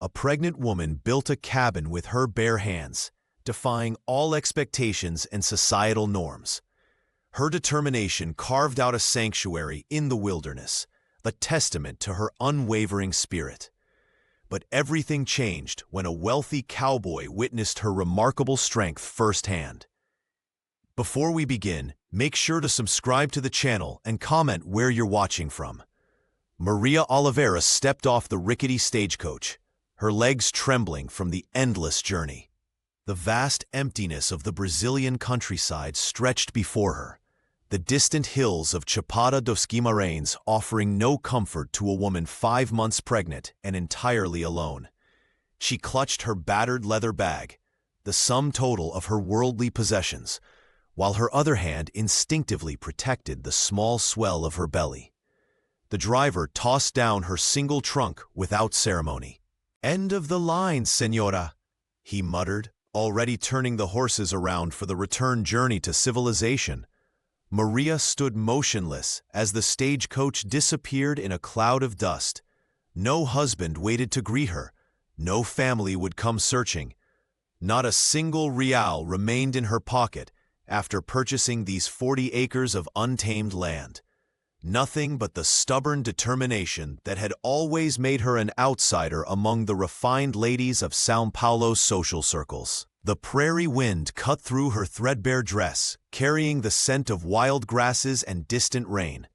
a pregnant woman built a cabin with her bare hands, defying all expectations and societal norms. Her determination carved out a sanctuary in the wilderness, a testament to her unwavering spirit. But everything changed when a wealthy cowboy witnessed her remarkable strength firsthand. Before we begin, make sure to subscribe to the channel and comment where you're watching from. Maria Oliveira stepped off the rickety stagecoach, her legs trembling from the endless journey. The vast emptiness of the Brazilian countryside stretched before her, the distant hills of Chapada dos Guimarães offering no comfort to a woman 5 months pregnant and entirely alone. She clutched her battered leather bag, the sum total of her worldly possessions, while her other hand instinctively protected the small swell of her belly. The driver tossed down her single trunk without ceremony. "End of the line, señora," he muttered, already turning the horses around for the return journey to civilization. Maria stood motionless as the stagecoach disappeared in a cloud of dust. No husband waited to greet her. No family would come searching. Not a single real remained in her pocket after purchasing these 40 acres of untamed land. Nothing but the stubborn determination that had always made her an outsider among the refined ladies of São Paulo's social circles. The prairie wind cut through her threadbare dress, carrying the scent of wild grasses and distant rain.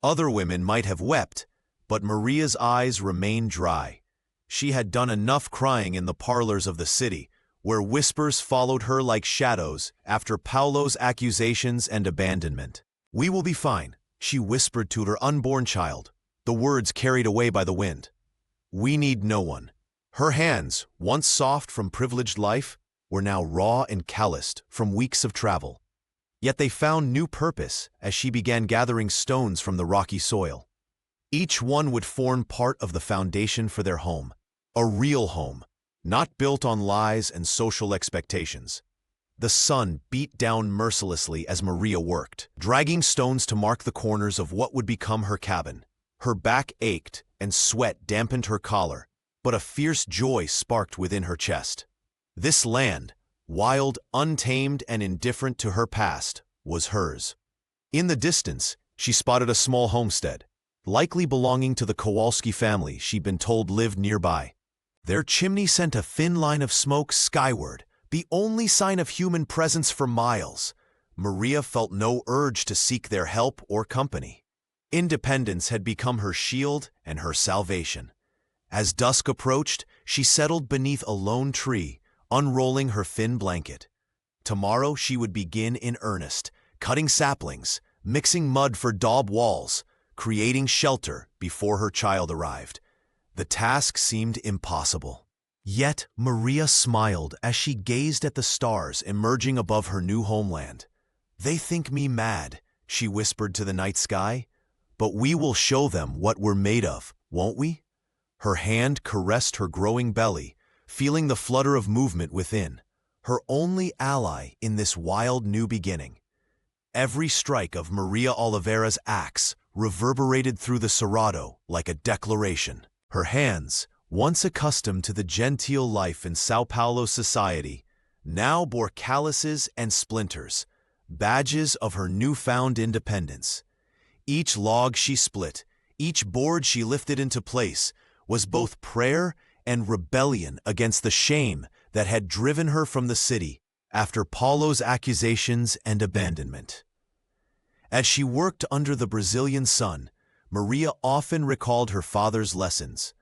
Other women might have wept, but Maria's eyes remained dry. She had done enough crying in the parlors of the city, where whispers followed her like shadows after Paulo's accusations and abandonment. "We will be fine," she whispered to her unborn child, the words carried away by the wind. "We need no one." Her hands, once soft from privileged life, were now raw and calloused from weeks of travel. Yet they found new purpose as she began gathering stones from the rocky soil. Each one would form part of the foundation for their home, a real home, not built on lies and social expectations. The sun beat down mercilessly as Maria worked, dragging stones to mark the corners of what would become her cabin. Her back ached and sweat dampened her collar, but a fierce joy sparked within her chest. This land, wild, untamed, and indifferent to her past, was hers. In the distance, she spotted a small homestead, likely belonging to the Kowalski family she'd been told lived nearby. Their chimney sent a thin line of smoke skyward, the only sign of human presence for miles. Maria felt no urge to seek their help or company. Independence had become her shield and her salvation. As dusk approached, she settled beneath a lone tree, unrolling her thin blanket. Tomorrow she would begin in earnest, cutting saplings, mixing mud for daub walls, creating shelter before her child arrived. The task seemed impossible. Yet Maria smiled as she gazed at the stars emerging above her new homeland. "They think me mad," she whispered to the night sky, "but we will show them what we're made of, won't we?" Her hand caressed her growing belly, feeling the flutter of movement within, her only ally in this wild new beginning. Every strike of Maria Oliveira's axe reverberated through the Cerrado like a declaration. Her hands, once accustomed to the genteel life in São Paulo society, now bore calluses and splinters, badges of her newfound independence. Each log she split, each board she lifted into place, was both prayer and rebellion against the shame that had driven her from the city after Paulo's accusations and abandonment. As she worked under the Brazilian sun, Maria often recalled her father's lessons.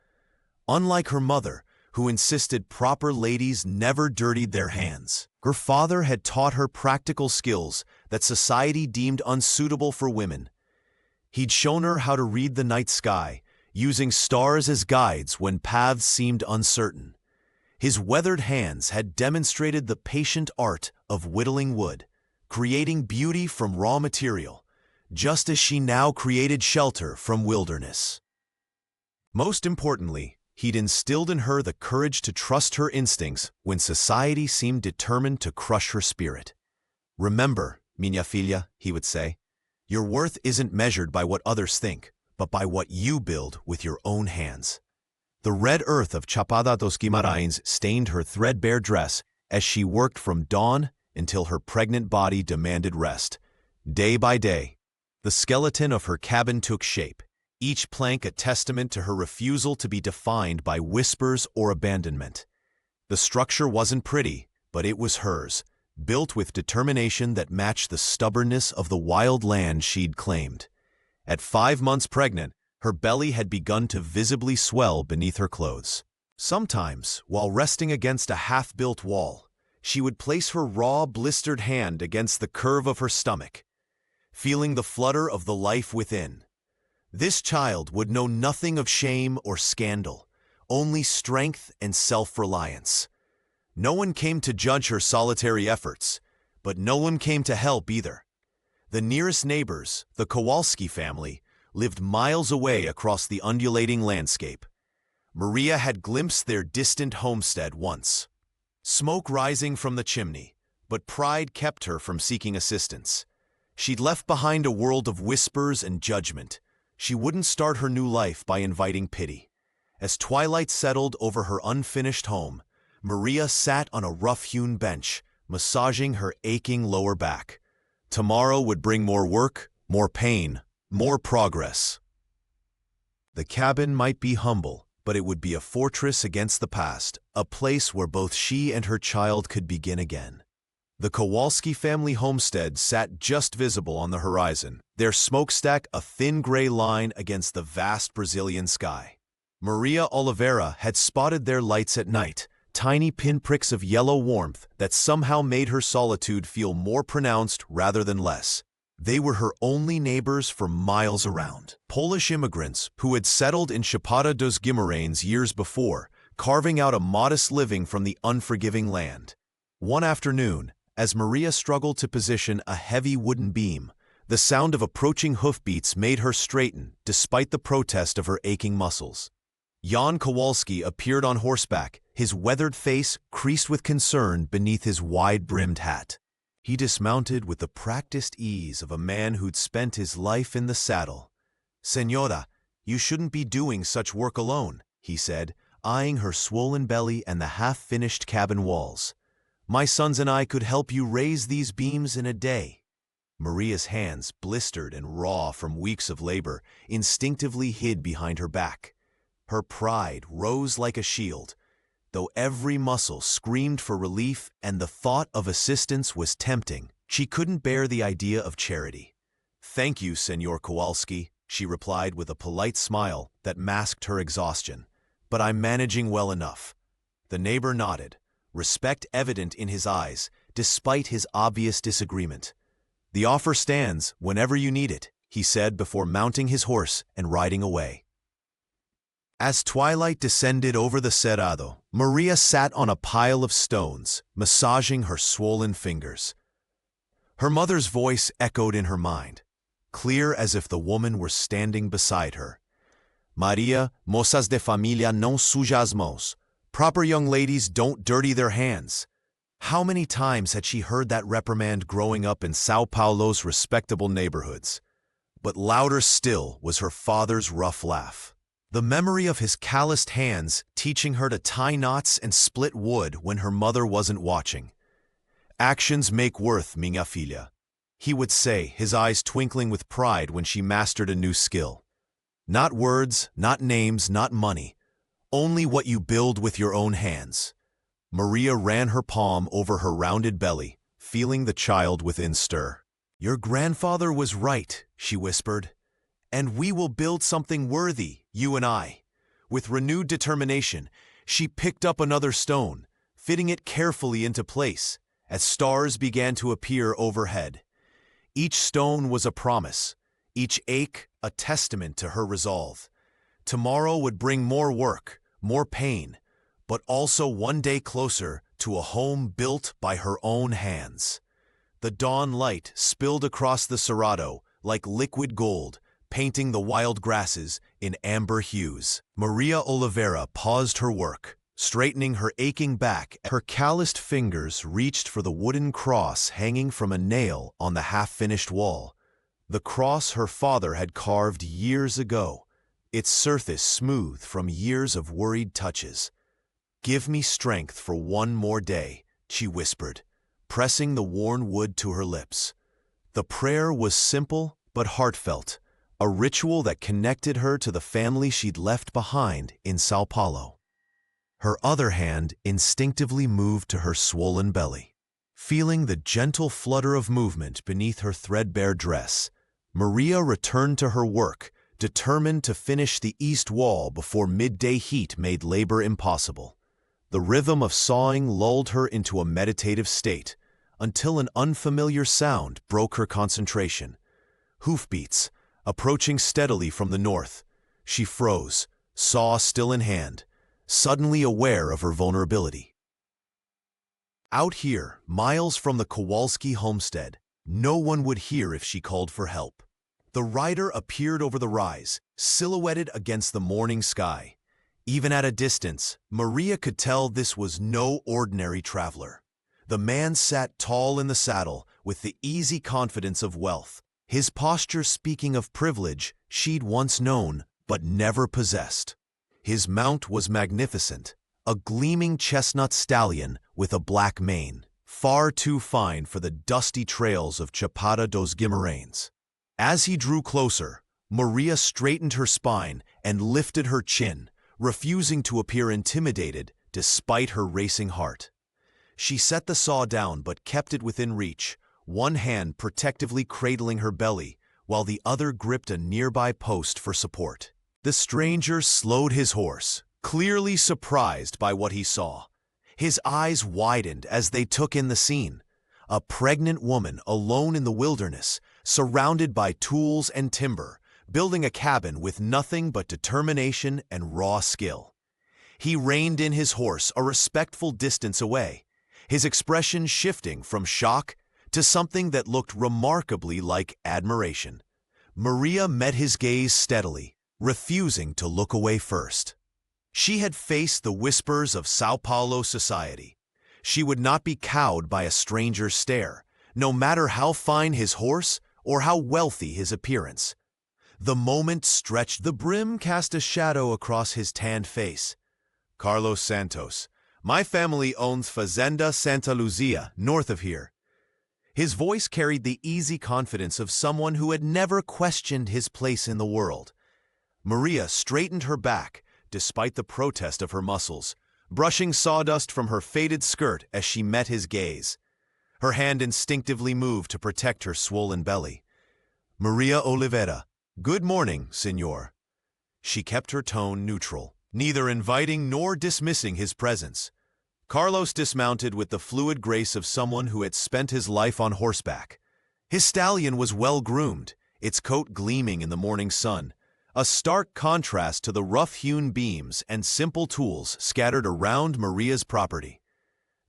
Unlike her mother, who insisted proper ladies never dirtied their hands, her father had taught her practical skills that society deemed unsuitable for women. He'd shown her how to read the night sky, using stars as guides when paths seemed uncertain. His weathered hands had demonstrated the patient art of whittling wood, creating beauty from raw material, just as she now created shelter from wilderness. Most importantly, he'd instilled in her the courage to trust her instincts when society seemed determined to crush her spirit. "Remember, minha filha," he would say, "your worth isn't measured by what others think, but by what you build with your own hands." The red earth of Chapada dos Guimarães stained her threadbare dress as she worked from dawn until her pregnant body demanded rest. Day by day, the skeleton of her cabin took shape, each plank a testament to her refusal to be defined by whispers or abandonment. The structure wasn't pretty, but it was hers, built with determination that matched the stubbornness of the wild land she'd claimed. At 5 months pregnant, her belly had begun to visibly swell beneath her clothes. Sometimes, while resting against a half-built wall, she would place her raw, blistered hand against the curve of her stomach, feeling the flutter of the life within. This child would know nothing of shame or scandal, only strength and self-reliance. No one came to judge her solitary efforts, but no one came to help either. The nearest neighbors, the Kowalski family, lived miles away across the undulating landscape. Maria had glimpsed their distant homestead once. Smoke rising from the chimney, but pride kept her from seeking assistance. She'd left behind a world of whispers and judgment. She wouldn't start her new life by inviting pity. As twilight settled over her unfinished home, Maria sat on a rough-hewn bench, massaging her aching lower back. Tomorrow would bring more work, more pain, more progress. The cabin might be humble, but it would be a fortress against the past, a place where both she and her child could begin again. The Kowalski family homestead sat just visible on the horizon, their smokestack a thin gray line against the vast Brazilian sky. Maria Oliveira had spotted their lights at night, tiny pinpricks of yellow warmth that somehow made her solitude feel more pronounced rather than less. They were her only neighbors for miles around. Polish immigrants who had settled in Chapada dos Guimarães years before, carving out a modest living from the unforgiving land. One afternoon, as Maria struggled to position a heavy wooden beam, the sound of approaching hoofbeats made her straighten despite the protest of her aching muscles. Jan Kowalski appeared on horseback, his weathered face creased with concern beneath his wide-brimmed hat. He dismounted with the practiced ease of a man who'd spent his life in the saddle. "Señora, you shouldn't be doing such work alone," he said, eyeing her swollen belly and the half-finished cabin walls. "My sons and I could help you raise these beams in a day." Maria's hands, blistered and raw from weeks of labor, instinctively hid behind her back. Her pride rose like a shield, though every muscle screamed for relief and the thought of assistance was tempting. She couldn't bear the idea of charity. "Thank you, Señor Kowalski," she replied with a polite smile that masked her exhaustion. "But I'm managing well enough." The neighbor nodded, respect evident in his eyes, despite his obvious disagreement. "The offer stands whenever you need it," he said before mounting his horse and riding away. As twilight descended over the Cerrado, Maria sat on a pile of stones, massaging her swollen fingers. Her mother's voice echoed in her mind, clear as if the woman were standing beside her. "Maria, moças de família não sujam as mãos." Proper young ladies don't dirty their hands. How many times had she heard that reprimand growing up in São Paulo's respectable neighborhoods? But louder still was her father's rough laugh. The memory of his calloused hands teaching her to tie knots and split wood when her mother wasn't watching. "Actions make worth, minha filha," he would say, his eyes twinkling with pride when she mastered a new skill. Not words, not names, not money. Only what you build with your own hands. Maria ran her palm over her rounded belly, feeling the child within stir. "Your grandfather was right," she whispered. "And we will build something worthy, you and I." With renewed determination, she picked up another stone, fitting it carefully into place, as stars began to appear overhead. Each stone was a promise, each ache a testament to her resolve. Tomorrow would bring more work, more pain, but also one day closer to a home built by her own hands. The dawn light spilled across the Cerrado like liquid gold, painting the wild grasses in amber hues. Maria Oliveira paused her work, straightening her aching back. Her calloused fingers reached for the wooden cross hanging from a nail on the half-finished wall. The cross her father had carved years ago, its surface smooth from years of worried touches. "Give me strength for one more day," she whispered, pressing the worn wood to her lips. The prayer was simple but heartfelt, a ritual that connected her to the family she'd left behind in São Paulo. Her other hand instinctively moved to her swollen belly. Feeling the gentle flutter of movement beneath her threadbare dress, Maria returned to her work, determined to finish the east wall before midday heat made labor impossible. The rhythm of sawing lulled her into a meditative state, until an unfamiliar sound broke her concentration. Hoofbeats, approaching steadily from the north. She froze, saw still in hand, suddenly aware of her vulnerability. Out here, miles from the Kowalski homestead, no one would hear if she called for help. The rider appeared over the rise, silhouetted against the morning sky. Even at a distance, Maria could tell this was no ordinary traveler. The man sat tall in the saddle with the easy confidence of wealth, his posture speaking of privilege she'd once known but never possessed. His mount was magnificent, a gleaming chestnut stallion with a black mane, far too fine for the dusty trails of Chapada dos Guimarães. As he drew closer, Maria straightened her spine and lifted her chin, refusing to appear intimidated despite her racing heart. She set the saw down but kept it within reach, one hand protectively cradling her belly, while the other gripped a nearby post for support. The stranger slowed his horse, clearly surprised by what he saw. His eyes widened as they took in the scene. A pregnant woman alone in the wilderness, surrounded by tools and timber, building a cabin with nothing but determination and raw skill. He reined in his horse a respectful distance away, his expression shifting from shock to something that looked remarkably like admiration. Maria met his gaze steadily, refusing to look away first. She had faced the whispers of São Paulo society. She would not be cowed by a stranger's stare, no matter how fine his horse or how wealthy his appearance. The moment stretched. The brim cast a shadow across his tanned face. "Carlos Santos. My family owns Fazenda Santa Luzia, north of here." His voice carried the easy confidence of someone who had never questioned his place in the world. Maria straightened her back, despite the protest of her muscles, brushing sawdust from her faded skirt as she met his gaze. Her hand instinctively moved to protect her swollen belly. "Maria Oliveira. Good morning, senor." She kept her tone neutral, neither inviting nor dismissing his presence. Carlos dismounted with the fluid grace of someone who had spent his life on horseback. His stallion was well-groomed, its coat gleaming in the morning sun, a stark contrast to the rough-hewn beams and simple tools scattered around Maria's property.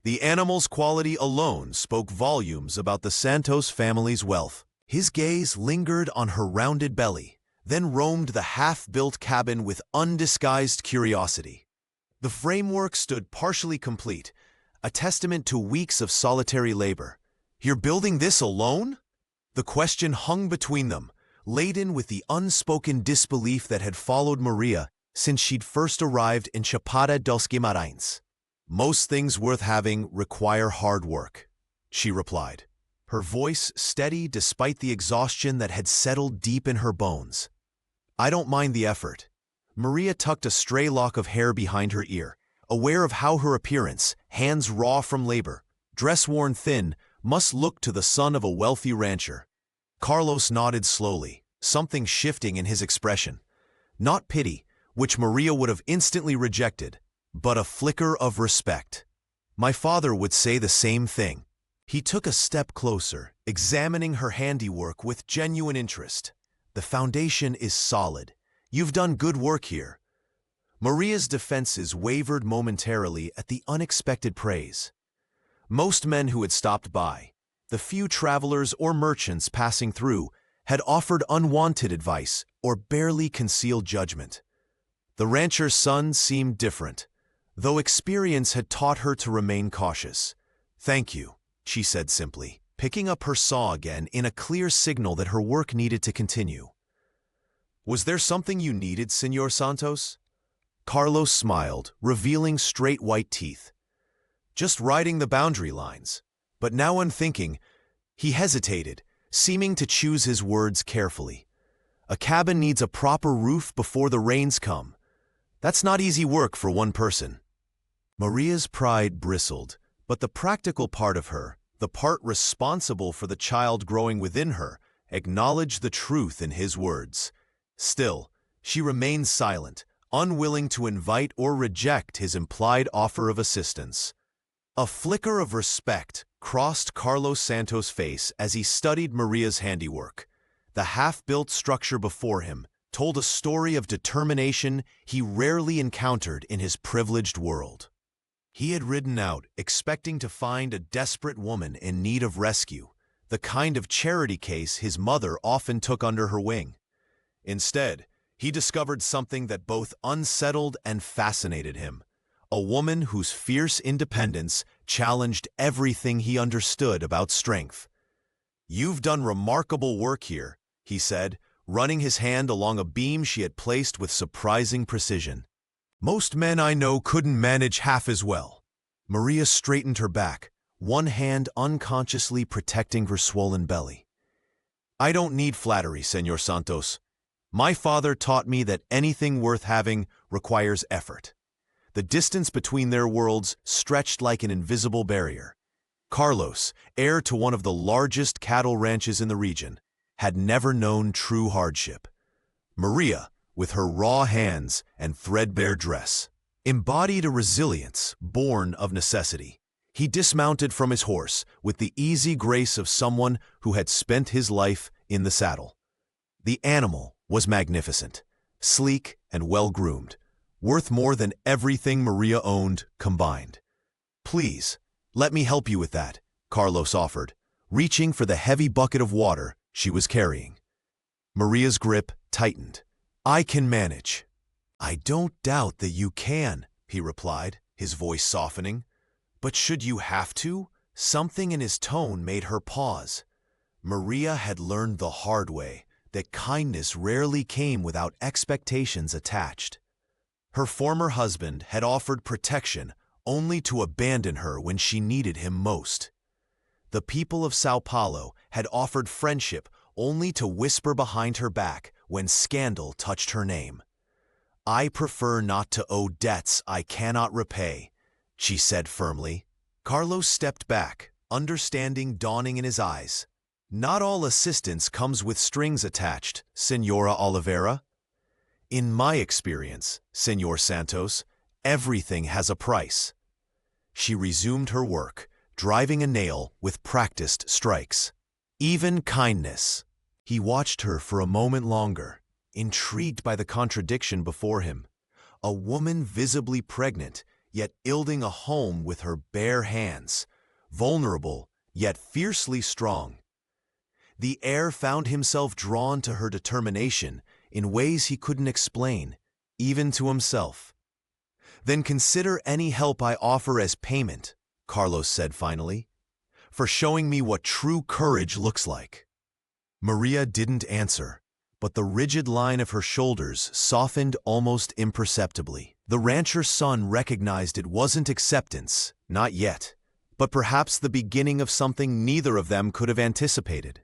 The animal's quality alone spoke volumes about the Santos family's wealth. His gaze lingered on her rounded belly, then roamed the half-built cabin with undisguised curiosity. The framework stood partially complete, a testament to weeks of solitary labor. "You're building this alone?" The question hung between them, laden with the unspoken disbelief that had followed Maria since she'd first arrived in Chapada dos Guimarães. "Most things worth having require hard work," she replied, her voice steady despite the exhaustion that had settled deep in her bones. "I don't mind the effort." Maria tucked a stray lock of hair behind her ear, aware of how her appearance, hands raw from labor, dress worn thin, must look to the son of a wealthy rancher. Carlos nodded slowly, something shifting in his expression. Not pity, which Maria would have instantly rejected, but a flicker of respect. "My father would say the same thing." He took a step closer, examining her handiwork with genuine interest. "The foundation is solid. You've done good work here." Maria's defenses wavered momentarily at the unexpected praise. Most men who had stopped by, the few travelers or merchants passing through, had offered unwanted advice or barely concealed judgment. The rancher's son seemed different, though experience had taught her to remain cautious. "Thank you," she said simply, picking up her saw again in a clear signal that her work needed to continue. Was there something you needed, Señor Santos? Carlos smiled, revealing straight white teeth. Just riding the boundary lines. But now I'm thinking. He hesitated, seeming to choose his words carefully. A cabin needs a proper roof before the rains come. That's not easy work for one person. Maria's pride bristled, but the practical part of her, the part responsible for the child growing within her, acknowledged the truth in his words. Still, she remained silent, unwilling to invite or reject his implied offer of assistance. A flicker of respect crossed Carlos Santos' face as he studied Maria's handiwork. The half-built structure before him told a story of determination he rarely encountered in his privileged world. He had ridden out expecting to find a desperate woman in need of rescue, the kind of charity case his mother often took under her wing. Instead, he discovered something that both unsettled and fascinated him. A woman whose fierce independence challenged everything he understood about strength. "You've done remarkable work here," he said, running his hand along a beam she had placed with surprising precision. "Most men I know couldn't manage half as well." Maria straightened her back, one hand unconsciously protecting her swollen belly. "I don't need flattery, Señor Santos. My father taught me that anything worth having requires effort." The distance between their worlds stretched like an invisible barrier. Carlos, heir to one of the largest cattle ranches in the region, had never known true hardship. Maria, with her raw hands and threadbare dress, embodied a resilience born of necessity. He dismounted from his horse with the easy grace of someone who had spent his life in the saddle. The animal was magnificent, sleek and well-groomed, worth more than everything Maria owned combined. "Please, let me help you with that," Carlos offered, reaching for the heavy bucket of water she was carrying. Maria's grip tightened. "I can manage." "I don't doubt that you can," he replied, his voice softening. "But should you have to?" Something in his tone made her pause. Maria had learned the hard way that kindness rarely came without expectations attached. Her former husband had offered protection only to abandon her when she needed him most. The people of Sao Paulo had offered friendship only to whisper behind her back when scandal touched her name. "I prefer not to owe debts I cannot repay," she said firmly. Carlos stepped back, understanding dawning in his eyes. "Not all assistance comes with strings attached, Señora Oliveira. In my experience, Señor Santos, everything has a price." She resumed her work, driving a nail with practiced strikes. "Even kindness." He watched her for a moment longer, intrigued by the contradiction before him. A woman visibly pregnant, yet building a home with her bare hands, vulnerable, yet fiercely strong. The heir found himself drawn to her determination in ways he couldn't explain, even to himself. "Then consider any help I offer as payment," Carlos said finally, "for showing me what true courage looks like." Maria didn't answer, but the rigid line of her shoulders softened almost imperceptibly. The rancher's son recognized it wasn't acceptance, not yet, but perhaps the beginning of something neither of them could have anticipated.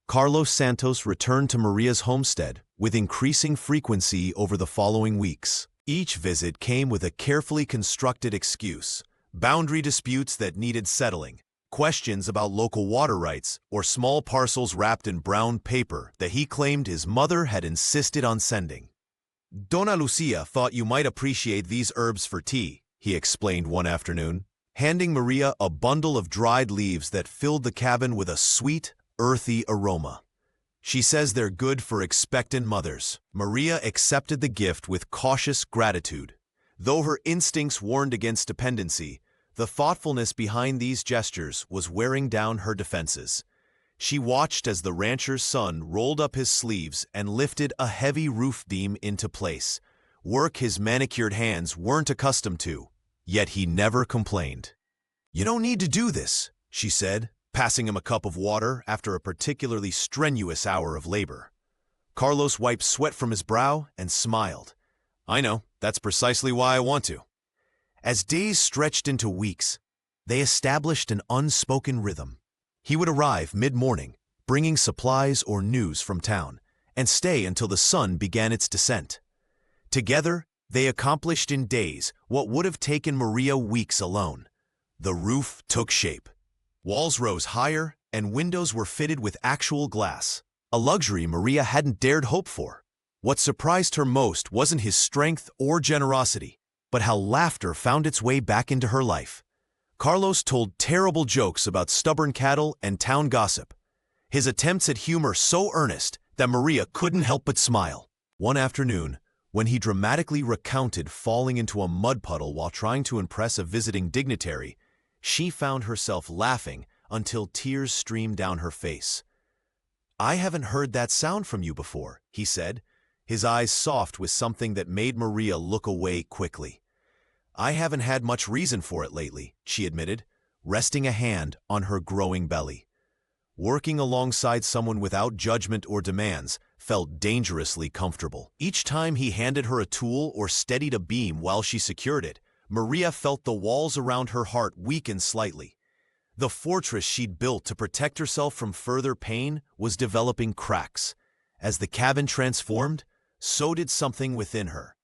Carlos Santos returned to Maria's homestead with increasing frequency over the following weeks. Each visit came with a carefully constructed excuse: boundary disputes that needed settling, questions about local water rights, or small parcels wrapped in brown paper that he claimed his mother had insisted on sending. "Dona Lucia thought you might appreciate these herbs for tea," he explained one afternoon, handing Maria a bundle of dried leaves that filled the cabin with a sweet, earthy aroma. "She says they're good for expectant mothers." Maria accepted the gift with cautious gratitude. Though her instincts warned against dependency, the thoughtfulness behind these gestures was wearing down her defenses. She watched as the rancher's son rolled up his sleeves and lifted a heavy roof beam into place, work his manicured hands weren't accustomed to, yet he never complained. "You don't need to do this," she said, passing him a cup of water after a particularly strenuous hour of labor. Carlos wiped sweat from his brow and smiled. I know, that's precisely why I want to. As days stretched into weeks, they established an unspoken rhythm. He would arrive mid-morning, bringing supplies or news from town, and stay until the sun began its descent. Together, they accomplished in days what would have taken Maria weeks alone. The roof took shape. Walls rose higher, and windows were fitted with actual glass, a luxury Maria hadn't dared hope for. What surprised her most wasn't his strength or generosity, but how laughter found its way back into her life. Carlos told terrible jokes about stubborn cattle and town gossip, his attempts at humor so earnest that Maria couldn't help but smile. One afternoon, when he dramatically recounted falling into a mud puddle while trying to impress a visiting dignitary, she found herself laughing until tears streamed down her face. I haven't heard that sound from you before, he said, his eyes soft with something that made Maria look away quickly. I haven't had much reason for it lately, she admitted, resting a hand on her growing belly. Working alongside someone without judgment or demands felt dangerously comfortable. Each time he handed her a tool or steadied a beam while she secured it, Maria felt the walls around her heart weaken slightly. The fortress she'd built to protect herself from further pain was developing cracks. As the cabin transformed, so did something within her,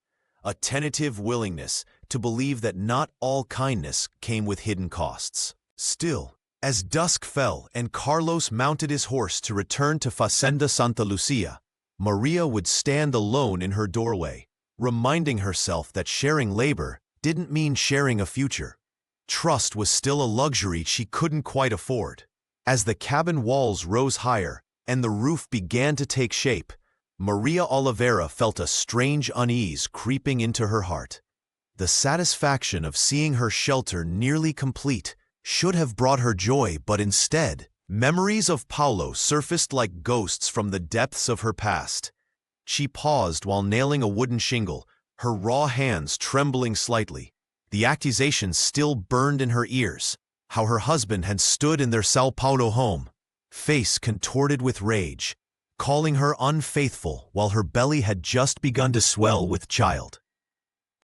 a tentative willingness to believe that not all kindness came with hidden costs. Still, as dusk fell and Carlos mounted his horse to return to Fazenda Santa Lucia, Maria would stand alone in her doorway, reminding herself that sharing labor didn't mean sharing a future. Trust was still a luxury she couldn't quite afford. As the cabin walls rose higher and the roof began to take shape, Maria Oliveira felt a strange unease creeping into her heart. The satisfaction of seeing her shelter nearly complete should have brought her joy, but instead, memories of Paulo surfaced like ghosts from the depths of her past. She paused while nailing a wooden shingle, her raw hands trembling slightly. The accusations still burned in her ears, how her husband had stood in their Sao Paulo home, face contorted with rage, calling her unfaithful while her belly had just begun to swell with child.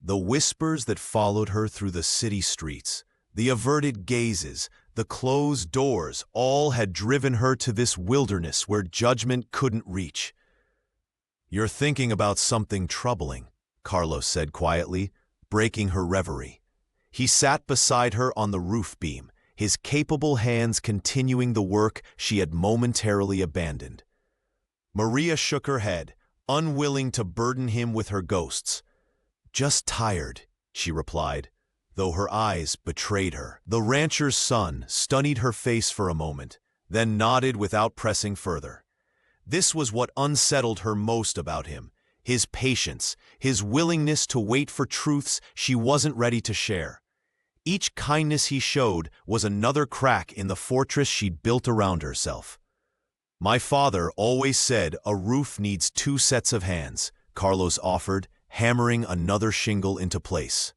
The whispers that followed her through the city streets, the averted gazes, the closed doors, all had driven her to this wilderness where judgment couldn't reach. You're thinking about something troubling, Carlos said quietly, breaking her reverie. He sat beside her on the roof beam, his capable hands continuing the work she had momentarily abandoned. Maria shook her head, unwilling to burden him with her ghosts. Just tired, she replied, though her eyes betrayed her. The rancher's son studied her face for a moment, then nodded without pressing further. This was what unsettled her most about him, his patience, his willingness to wait for truths she wasn't ready to share. Each kindness he showed was another crack in the fortress she'd built around herself. My father always said a roof needs 2 sets of hands, Carlos offered, hammering another shingle into place.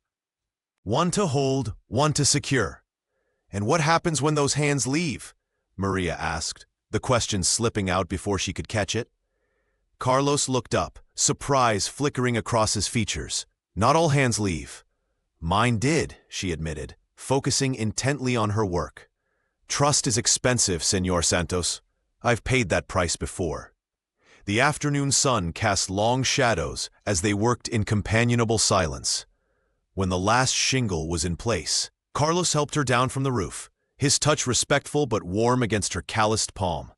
One to hold, one to secure. And what happens when those hands leave? Maria asked, the question slipping out before she could catch it. Carlos looked up, surprise flickering across his features. Not all hands leave. Mine did, she admitted, focusing intently on her work. Trust is expensive, Señor Santos. I've paid that price before. The afternoon sun cast long shadows as they worked in companionable silence. When the last shingle was in place, Carlos helped her down from the roof, his touch respectful but warm against her calloused palm.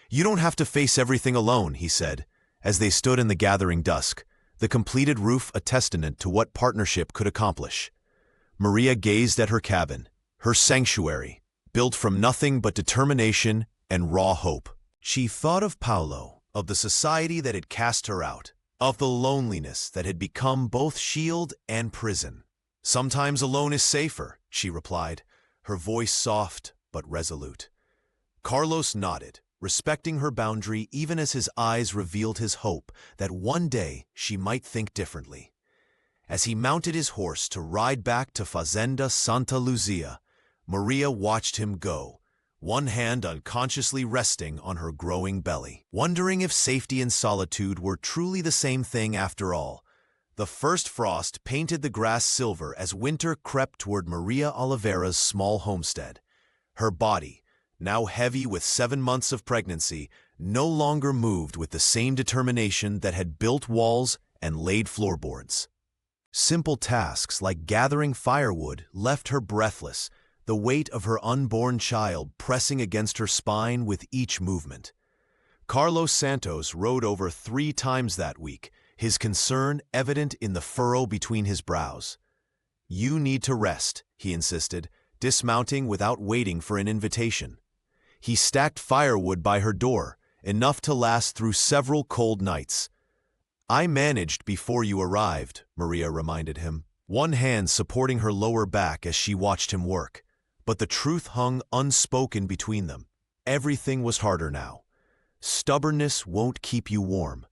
You don't have to face everything alone, he said, as they stood in the gathering dusk, the completed roof a testament to what partnership could accomplish. Maria gazed at her cabin, her sanctuary, built from nothing but determination and raw hope. She thought of Paulo, of the society that had cast her out, of the loneliness that had become both shield and prison. Sometimes alone is safer, she replied, her voice soft but resolute. Carlos nodded, respecting her boundary even as his eyes revealed his hope that one day she might think differently. As he mounted his horse to ride back to Fazenda Santa Lucia, Maria watched him go, one hand unconsciously resting on her growing belly. Wondering if safety and solitude were truly the same thing after all, the first frost painted the grass silver as winter crept toward Maria Oliveira's small homestead. Her body, now heavy with 7 months of pregnancy, no longer moved with the same determination that had built walls and laid floorboards. Simple tasks like gathering firewood left her breathless, the weight of her unborn child pressing against her spine with each movement. Carlos Santos rode over 3 times that week, his concern evident in the furrow between his brows. "You need to rest," he insisted, dismounting without waiting for an invitation. He stacked firewood by her door, enough to last through several cold nights. "I managed before you arrived," Maria reminded him, one hand supporting her lower back as she watched him work. But the truth hung unspoken between them. Everything was harder now. "Stubbornness won't keep you warm,"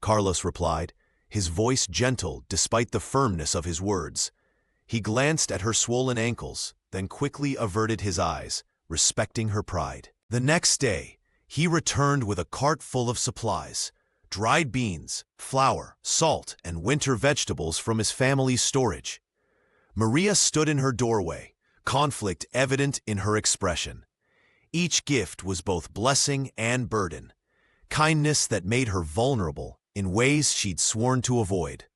Carlos replied, his voice gentle despite the firmness of his words. He glanced at her swollen ankles, then quickly averted his eyes, respecting her pride. The next day, he returned with a cart full of supplies: dried beans, flour, salt, and winter vegetables from his family's storage. Maria stood in her doorway, conflict evident in her expression. Each gift was both blessing and burden, kindness that made her vulnerable in ways she'd sworn to avoid.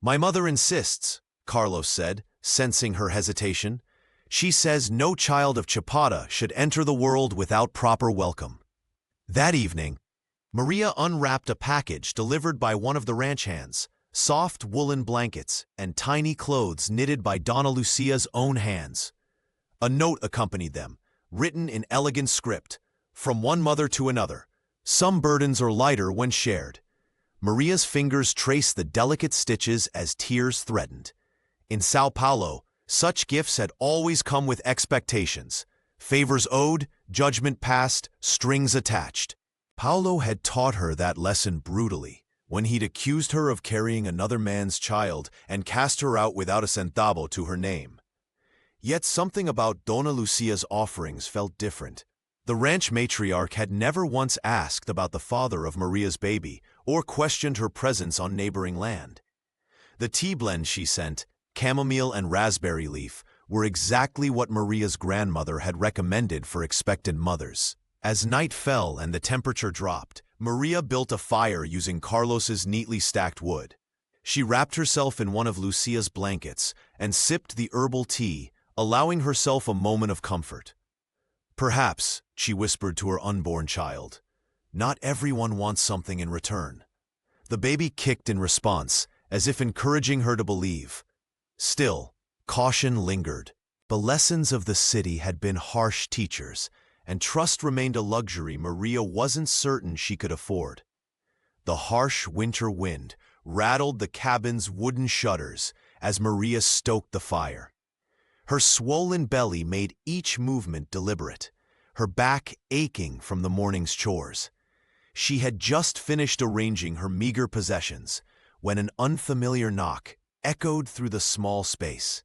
"My mother insists," Carlos said, sensing her hesitation. "She says no child of Chapata should enter the world without proper welcome." That evening, Maria unwrapped a package delivered by one of the ranch hands: soft woolen blankets and tiny clothes knitted by Donna Lucia's own hands. A note accompanied them, written in elegant script: "From one mother to another. Some burdens are lighter when shared." Maria's fingers traced the delicate stitches as tears threatened. In Sao Paulo, such gifts had always come with expectations: favors owed, judgment passed, strings attached. Paulo had taught her that lesson brutally, when he'd accused her of carrying another man's child and cast her out without a centavo to her name. Yet something about Donna Lucia's offerings felt different. The ranch matriarch had never once asked about the father of Maria's baby or questioned her presence on neighboring land. The tea blends she sent, chamomile and raspberry leaf, were exactly what Maria's grandmother had recommended for expectant mothers. As night fell and the temperature dropped, Maria built a fire using Carlos's neatly stacked wood. She wrapped herself in one of Lucia's blankets and sipped the herbal tea, allowing herself a moment of comfort. "Perhaps," she whispered to her unborn child, "not everyone wants something in return." The baby kicked in response, as if encouraging her to believe. Still, caution lingered. The lessons of the city had been harsh teachers, and trust remained a luxury Maria wasn't certain she could afford. The harsh winter wind rattled the cabin's wooden shutters as Maria stoked the fire. Her swollen belly made each movement deliberate, her back aching from the morning's chores. She had just finished arranging her meager possessions when an unfamiliar knock echoed through the small space.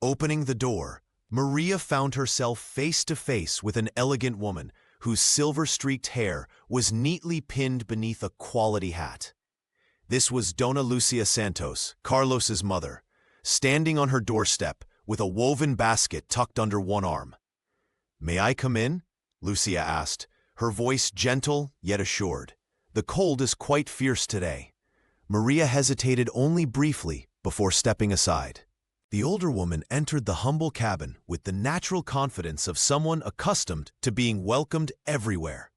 Opening the door, Maria found herself face to face with an elegant woman whose silver-streaked hair was neatly pinned beneath a quality hat. This was Donna Lucia Santos, Carlos's mother, standing on her doorstep with a woven basket tucked under one arm. "May I come in?" Lucia asked, her voice gentle yet assured. "The cold is quite fierce today." Maria hesitated only briefly before stepping aside. The older woman entered the humble cabin with the natural confidence of someone accustomed to being welcomed everywhere.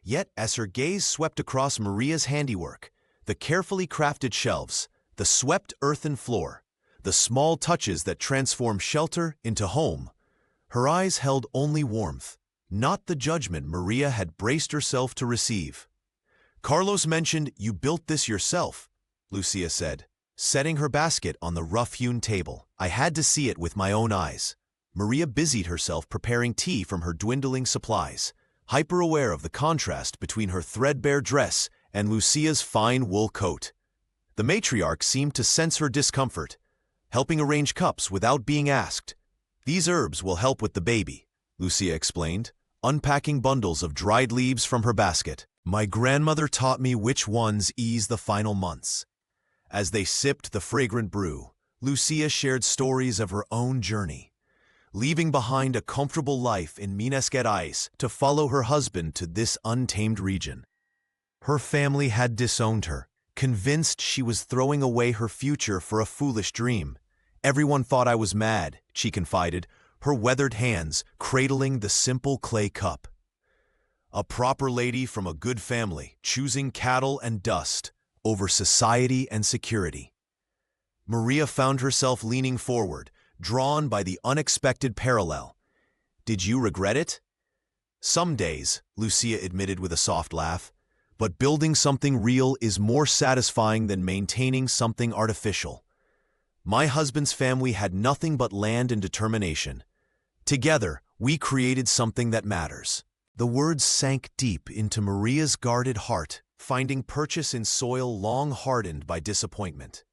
Yet as her gaze swept across Maria's handiwork, the carefully crafted shelves, the swept earthen floor, the small touches that transform shelter into home, her eyes held only warmth, not the judgment Maria had braced herself to receive. "Carlos mentioned you built this yourself," Lucia said, setting her basket on the rough-hewn table. "I had to see it with my own eyes." Maria busied herself preparing tea from her dwindling supplies, hyper-aware of the contrast between her threadbare dress and Lucia's fine wool coat. The matriarch seemed to sense her discomfort, helping arrange cups without being asked. "These herbs will help with the baby," Lucia explained, unpacking bundles of dried leaves from her basket. My grandmother taught me which ones ease the final months. As they sipped the fragrant brew, Lucia shared stories of her own journey, leaving behind a comfortable life in Minas Gerais to follow her husband to this untamed region. Her family had disowned her, convinced she was throwing away her future for a foolish dream. Everyone thought I was mad, she confided, her weathered hands cradling the simple clay cup. A proper lady from a good family, choosing cattle and dust over society and security. Maria found herself leaning forward, drawn by the unexpected parallel. Did you regret it? Some days, Lucia admitted with a soft laugh, but building something real is more satisfying than maintaining something artificial. My husband's family had nothing but land and determination. Together, we created something that matters. The words sank deep into Maria's guarded heart, finding purchase in soil long hardened by disappointment.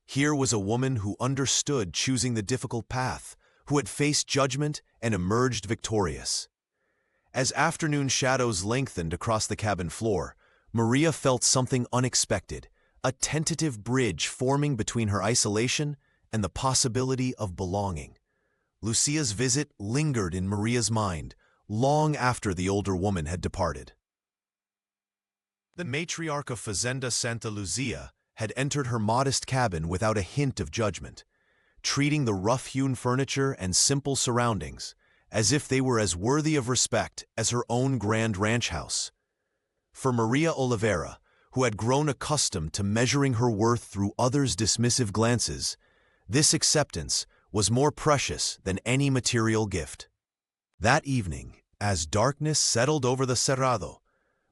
Here was a woman who understood choosing the difficult path, who had faced judgment and emerged victorious. As afternoon shadows lengthened across the cabin floor, Maria felt something unexpected, a tentative bridge forming between her isolation and the possibility of belonging. Lucia's visit lingered in Maria's mind, long after the older woman had departed. The matriarch of Fazenda Santa Luzia had entered her modest cabin without a hint of judgment, treating the rough-hewn furniture and simple surroundings as if they were as worthy of respect as her own grand ranch house. For Maria Oliveira, who had grown accustomed to measuring her worth through others' dismissive glances, this acceptance was more precious than any material gift. That evening, as darkness settled over the Cerrado,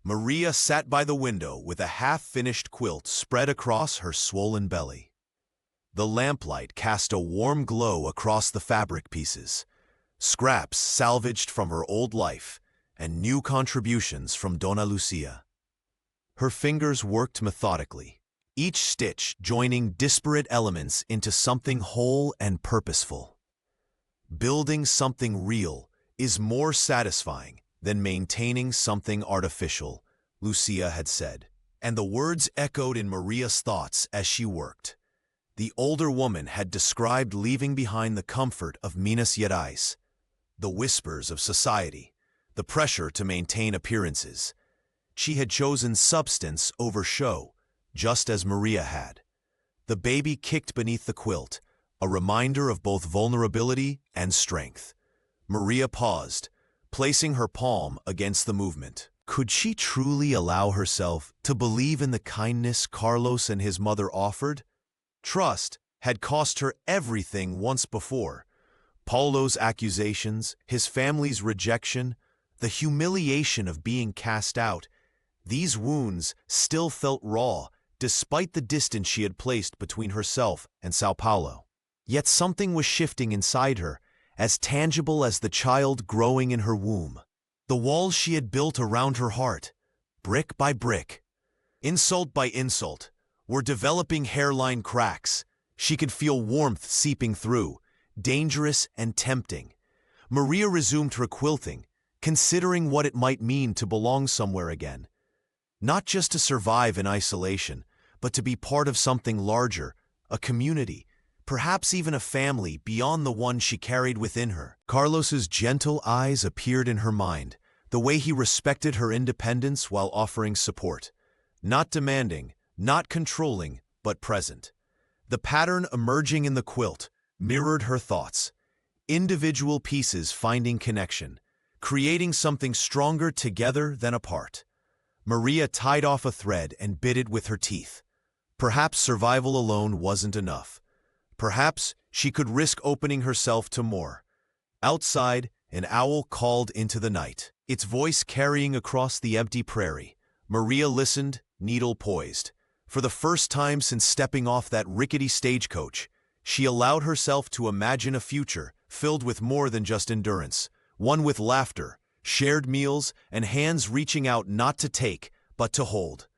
Maria sat by the window with a half-finished quilt spread across her swollen belly. The lamplight cast a warm glow across the fabric pieces, scraps salvaged from her old life and new contributions from Dona Lucia. Her fingers worked methodically, each stitch joining disparate elements into something whole and purposeful. Building something real is more satisfying than maintaining something artificial, Lucia had said, and the words echoed in Maria's thoughts as she worked. The older woman had described leaving behind the comfort of Minas Gerais, the whispers of society, the pressure to maintain appearances. She had chosen substance over show, just as Maria had. The baby kicked beneath the quilt, a reminder of both vulnerability and strength. Maria paused, placing her palm against the movement. Could she truly allow herself to believe in the kindness Carlos and his mother offered? Trust had cost her everything once before. Paulo's accusations, his family's rejection, the humiliation of being cast out. These wounds still felt raw, despite the distance she had placed between herself and Sao Paulo. Yet something was shifting inside her, as tangible as the child growing in her womb. The walls she had built around her heart, brick by brick, insult by insult, were developing hairline cracks. She could feel warmth seeping through, dangerous and tempting. Maria resumed her quilting, considering what it might mean to belong somewhere again. Not just to survive in isolation, but to be part of something larger, a community, perhaps even a family beyond the one she carried within her. Carlos's gentle eyes appeared in her mind, the way he respected her independence while offering support. Not demanding, not controlling, but present. The pattern emerging in the quilt mirrored her thoughts. Individual pieces finding connection, creating something stronger together than apart. Maria tied off a thread and bit it with her teeth. Perhaps survival alone wasn't enough. Perhaps she could risk opening herself to more. Outside, an owl called into the night, its voice carrying across the empty prairie. Maria listened, needle poised. For the first time since stepping off that rickety stagecoach, she allowed herself to imagine a future filled with more than just endurance, one with laughter, shared meals, and hands reaching out not to take, but to hold.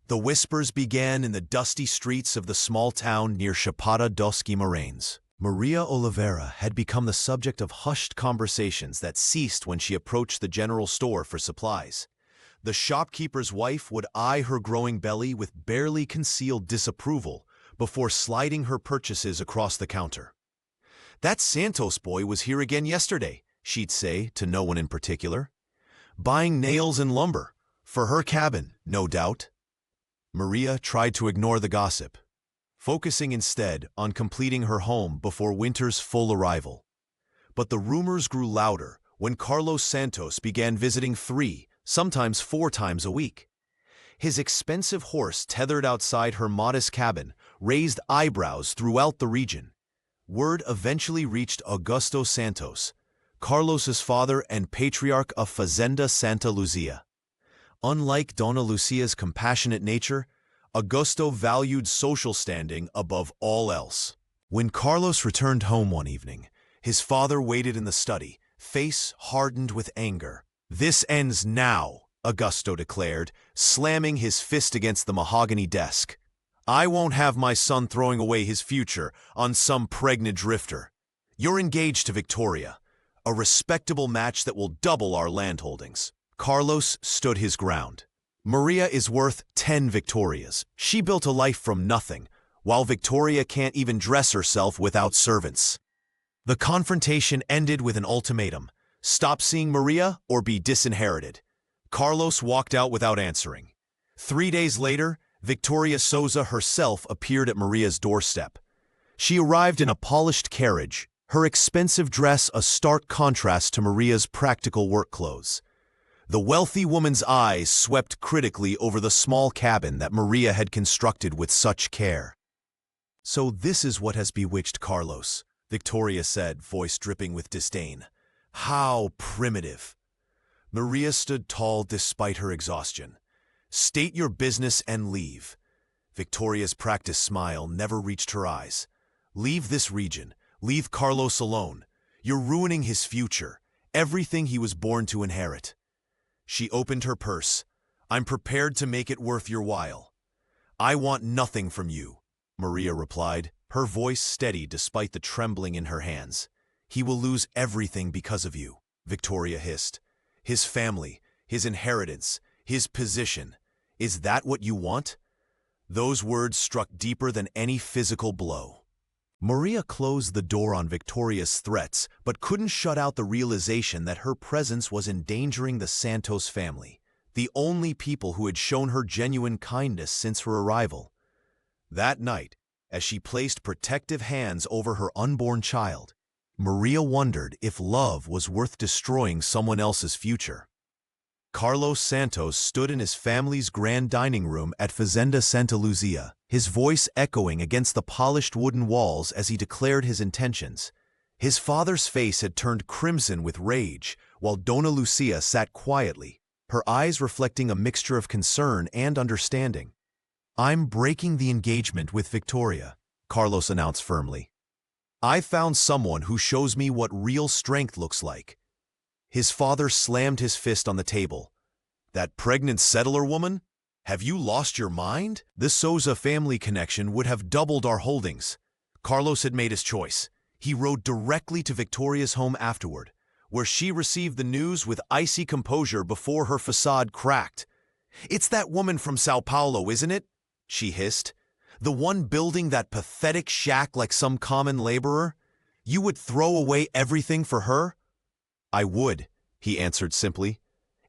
The whispers began in the dusty streets of the small town near Chapada dos Guimarães. Maria Oliveira had become the subject of hushed conversations that ceased when she approached the general store for supplies. The shopkeeper's wife would eye her growing belly with barely concealed disapproval before sliding her purchases across the counter. "That Santos boy was here again yesterday," she'd say to no one in particular. "Buying nails and lumber. For her cabin, no doubt." Maria tried to ignore the gossip, focusing instead on completing her home before winter's full arrival. But the rumors grew louder when Carlos Santos began visiting 3, sometimes 4 times a week. His expensive horse tethered outside her modest cabin raised eyebrows throughout the region. Word eventually reached Augusto Santos, Carlos's father and patriarch of Fazenda Santa Lucia. Unlike Dona Lucia's compassionate nature, Augusto valued social standing above all else. When Carlos returned home one evening, his father waited in the study, face hardened with anger. "This ends now," Augusto declared, slamming his fist against the mahogany desk. "I won't have my son throwing away his future on some pregnant drifter. You're engaged to Victoria, a respectable match that will double our land holdings." Carlos stood his ground. "Maria is worth 10 Victorias. She built a life from nothing, while Victoria can't even dress herself without servants." The confrontation ended with an ultimatum: stop seeing Maria or be disinherited. Carlos walked out without answering. 3 days later, Victoria Souza herself appeared at Maria's doorstep. She arrived in a polished carriage, her expensive dress a stark contrast to Maria's practical work clothes. The wealthy woman's eyes swept critically over the small cabin that Maria had constructed with such care. "So this is what has bewitched Carlos," Victoria said, voice dripping with disdain. "How primitive." Maria stood tall despite her exhaustion. "State your business and leave." Victoria's practiced smile never reached her eyes. "Leave this region. Leave Carlos alone. You're ruining his future, everything he was born to inherit." She opened her purse. "I'm prepared to make it worth your while." "I want nothing from you," Maria replied, her voice steady despite the trembling in her hands. "He will lose everything because of you," Victoria hissed. "His family, his inheritance, his position. Is that what you want?" Those words struck deeper than any physical blow. Maria closed the door on Victoria's threats, but couldn't shut out the realization that her presence was endangering the Santos family, the only people who had shown her genuine kindness since her arrival. That night, as she placed protective hands over her unborn child, Maria wondered if love was worth destroying someone else's future. Carlos Santos stood in his family's grand dining room at Fazenda Santa Lucia, his voice echoing against the polished wooden walls as he declared his intentions. His father's face had turned crimson with rage, while Dona Lucia sat quietly, her eyes reflecting a mixture of concern and understanding. "I'm breaking the engagement with Victoria," Carlos announced firmly. "I found someone who shows me what real strength looks like." His father slammed his fist on the table. "That pregnant settler woman? Have you lost your mind? The Souza family connection would have doubled our holdings." Carlos had made his choice. He rode directly to Victoria's home afterward, where she received the news with icy composure before her facade cracked. "It's that woman from Sao Paulo, isn't it?" she hissed. "The one building that pathetic shack like some common laborer? You would throw away everything for her?" "I would," he answered simply.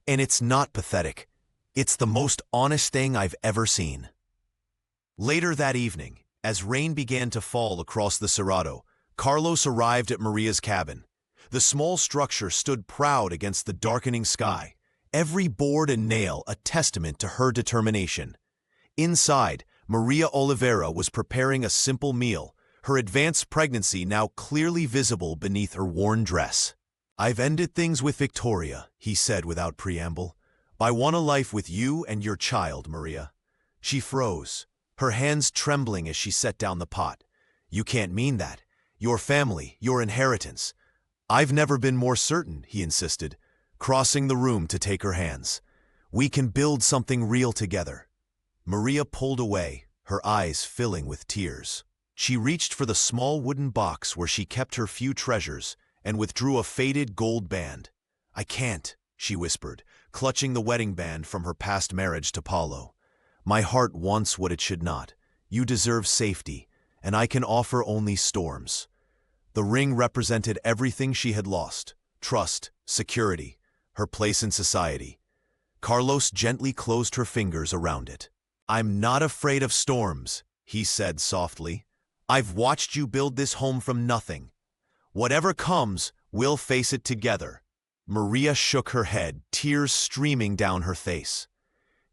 "And it's not pathetic. It's the most honest thing I've ever seen." Later that evening, as rain began to fall across the Cerrado, Carlos arrived at Maria's cabin. The small structure stood proud against the darkening sky, every board and nail a testament to her determination. Inside, Maria Oliveira was preparing a simple meal, her advanced pregnancy now clearly visible beneath her worn dress. "I've ended things with Victoria," he said without preamble. "I want a life with you and your child, Maria." She froze, her hands trembling as she set down the pot. "You can't mean that. Your family, your inheritance." "I've never been more certain," he insisted, crossing the room to take her hands. "We can build something real together." Maria pulled away, her eyes filling with tears. She reached for the small wooden box where she kept her few treasures and withdrew a faded gold band. "I can't," she whispered, clutching the wedding band from her past marriage to Paulo. "My heart wants what it should not. You deserve safety, and I can offer only storms." The ring represented everything she had lost: trust, security, her place in society. Carlos gently closed her fingers around it. "I'm not afraid of storms," he said softly. "I've watched you build this home from nothing. Whatever comes, we'll face it together." Maria shook her head, tears streaming down her face.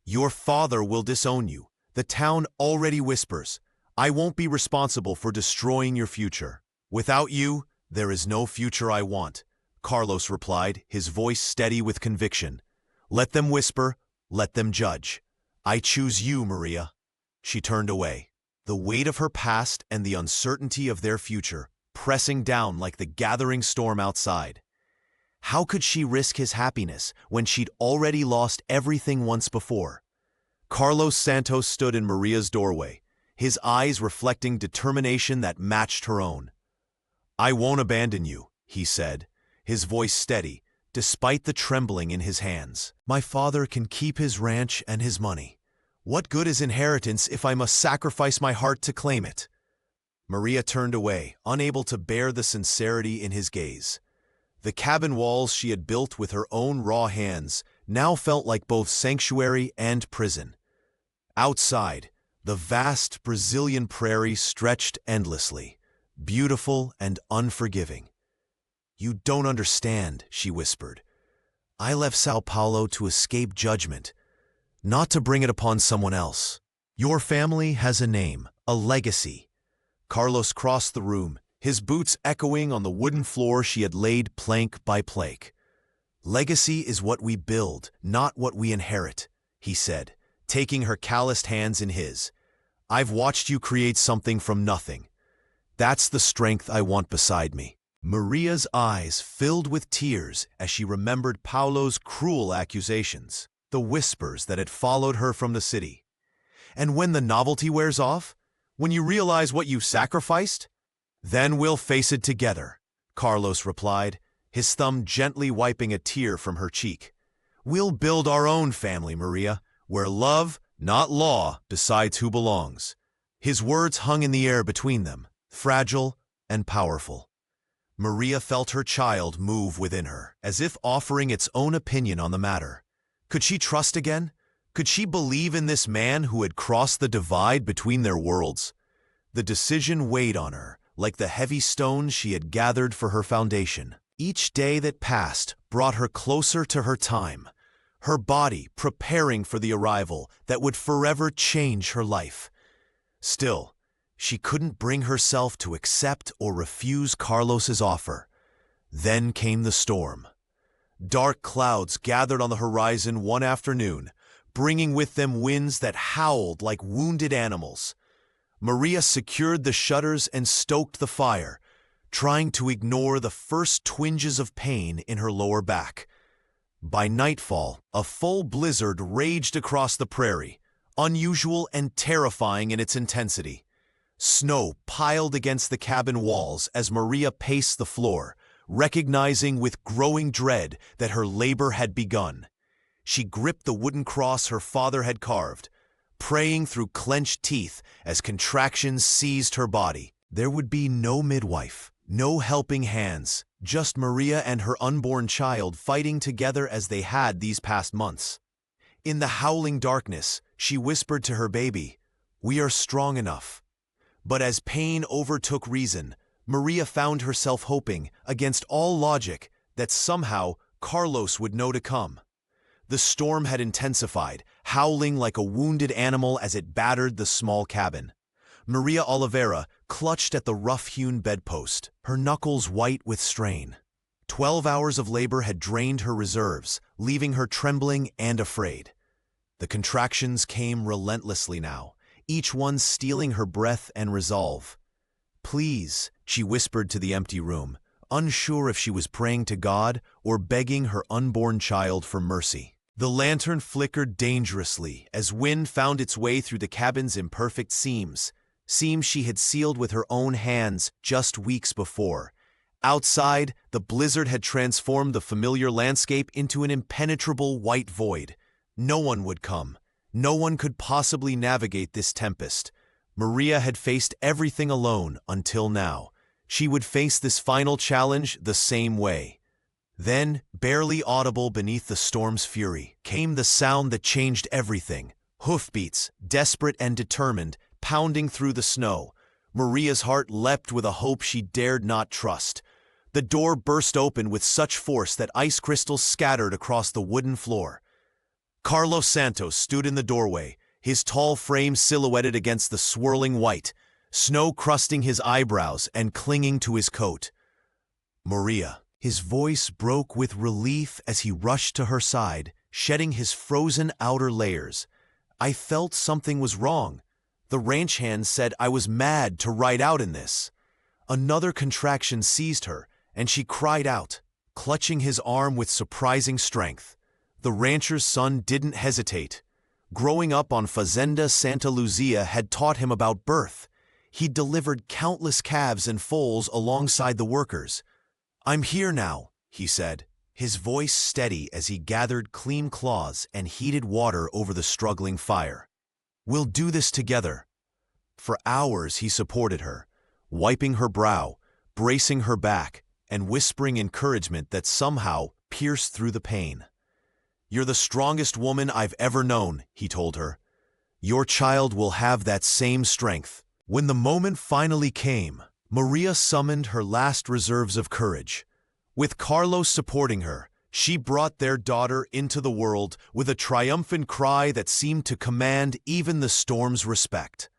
"Your father will disown you. The town already whispers. I won't be responsible for destroying your future. Without you, there is no future I want," Carlos replied, his voice steady with conviction. "Let them whisper, let them judge. I choose you, Maria." She turned away, the weight of her past and the uncertainty of their future pressing down like the gathering storm outside. How could she risk his happiness when she'd already lost everything once before? Carlos Santos stood in Maria's doorway, his eyes reflecting determination that matched her own. "I won't abandon you," he said, his voice steady, despite the trembling in his hands. "My father can keep his ranch and his money. What good is inheritance if I must sacrifice my heart to claim it?" Maria turned away, unable to bear the sincerity in his gaze. The cabin walls she had built with her own raw hands now felt like both sanctuary and prison. Outside, the vast Brazilian prairie stretched endlessly, beautiful and unforgiving. "You don't understand," she whispered. "I left Sao Paulo to escape judgment, not to bring it upon someone else. Your family has a name, a legacy." Carlos crossed the room, his boots echoing on the wooden floor she had laid plank by plank. "Legacy is what we build, not what we inherit," he said, taking her calloused hands in his. "I've watched you create something from nothing. That's the strength I want beside me." Maria's eyes filled with tears as she remembered Paulo's cruel accusations, the whispers that had followed her from the city. "And when the novelty wears off, when you realize what you sacrificed, then we'll face it together," Carlos replied, his thumb gently wiping a tear from her cheek. "We'll build our own family, Maria, where love, not law, decides who belongs." His words hung in the air between them, fragile and powerful. Maria felt her child move within her, as if offering its own opinion on the matter. Could she trust again? Could she believe in this man who had crossed the divide between their worlds? The decision weighed on her, like the heavy stones she had gathered for her foundation. Each day that passed brought her closer to her time, her body preparing for the arrival that would forever change her life. Still, she couldn't bring herself to accept or refuse Carlos's offer. Then came the storm. Dark clouds gathered on the horizon one afternoon, bringing with them winds that howled like wounded animals. Maria secured the shutters and stoked the fire, trying to ignore the first twinges of pain in her lower back. By nightfall, a full blizzard raged across the prairie, unusual and terrifying in its intensity. Snow piled against the cabin walls as Maria paced the floor, recognizing with growing dread that her labor had begun. She gripped the wooden cross her father had carved, praying through clenched teeth as contractions seized her body. There would be no midwife, no helping hands, just Maria and her unborn child fighting together as they had these past months. In the howling darkness, she whispered to her baby, "We are strong enough." But as pain overtook reason, Maria found herself hoping, against all logic, that somehow Carlos would know to come. The storm had intensified, howling like a wounded animal as it battered the small cabin. Maria Oliveira clutched at the rough-hewn bedpost, her knuckles white with strain. 12 hours of labor had drained her reserves, leaving her trembling and afraid. The contractions came relentlessly now, each one stealing her breath and resolve. "Please," she whispered to the empty room, unsure if she was praying to God or begging her unborn child for mercy. The lantern flickered dangerously as wind found its way through the cabin's imperfect seams, seemed she had sealed with her own hands just weeks before. Outside, the blizzard had transformed the familiar landscape into an impenetrable white void. No one would come. No one could possibly navigate this tempest. Maria had faced everything alone until now. She would face this final challenge the same way. Then, barely audible beneath the storm's fury, came the sound that changed everything. Hoofbeats, desperate and determined, pounding through the snow. Maria's heart leapt with a hope she dared not trust. The door burst open with such force that ice crystals scattered across the wooden floor. Carlos Santos stood in the doorway, his tall frame silhouetted against the swirling white, snow crusting his eyebrows and clinging to his coat. Maria. His voice broke with relief as he rushed to her side, shedding his frozen outer layers. I felt something was wrong. The ranch hand said I was mad to ride out in this. Another contraction seized her, and she cried out, clutching his arm with surprising strength. The rancher's son didn't hesitate. Growing up on Fazenda Santa Luzia had taught him about birth. He'd delivered countless calves and foals alongside the workers. "I'm here now," he said, his voice steady as he gathered clean cloths and heated water over the struggling fire. "We'll do this together." For hours he supported her, wiping her brow, bracing her back, and whispering encouragement that somehow pierced through the pain. "You're the strongest woman I've ever known," he told her. "Your child will have that same strength." When the moment finally came, Maria summoned her last reserves of courage. With Carlos supporting her, she brought their daughter into the world with a triumphant cry that seemed to command even the storm's respect.